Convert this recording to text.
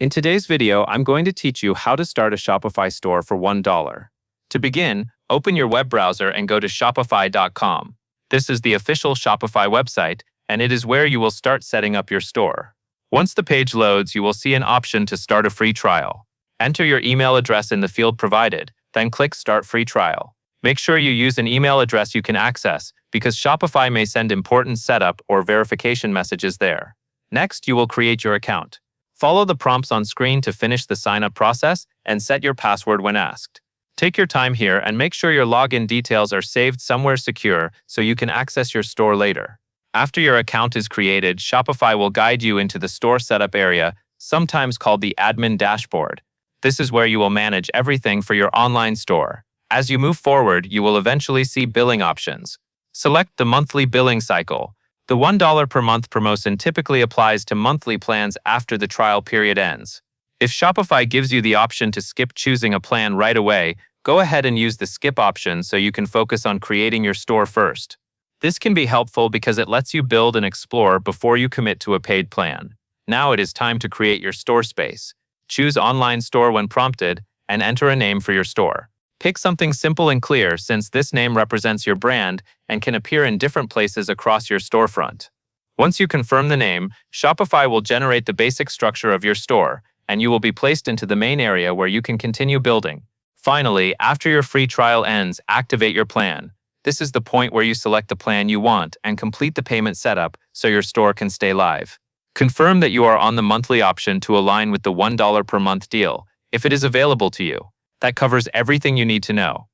In today's video, I'm going to teach you how to start a Shopify store for $1. To begin, open your web browser and go to shopify.com. This is the official Shopify website, and it is where you will start setting up your store. Once the page loads, you will see an option to start a free trial. Enter your email address in the field provided, then click Start Free Trial. Make sure you use an email address you can access, because Shopify may send important setup or verification messages there. Next, you will create your account. Follow the prompts on screen to finish the sign-up process and set your password when asked. Take your time here and make sure your login details are saved somewhere secure so you can access your store later. After your account is created, Shopify will guide you into the store setup area, sometimes called the admin dashboard. This is where you will manage everything for your online store. As you move forward, you will eventually see billing options. Select the monthly billing cycle. The $1 per month promotion typically applies to monthly plans after the trial period ends. If Shopify gives you the option to skip choosing a plan right away, go ahead and use the skip option so you can focus on creating your store first. This can be helpful because it lets you build and explore before you commit to a paid plan. Now it is time to create your store space. Choose Online Store when prompted and enter a name for your store. Pick something simple and clear since this name represents your brand and can appear in different places across your storefront. Once you confirm the name, Shopify will generate the basic structure of your store, and you will be placed into the main area where you can continue building. Finally, after your free trial ends, activate your plan. This is the point where you select the plan you want and complete the payment setup so your store can stay live. Confirm that you are on the monthly option to align with the $1 per month deal, if it is available to you. That covers everything you need to know.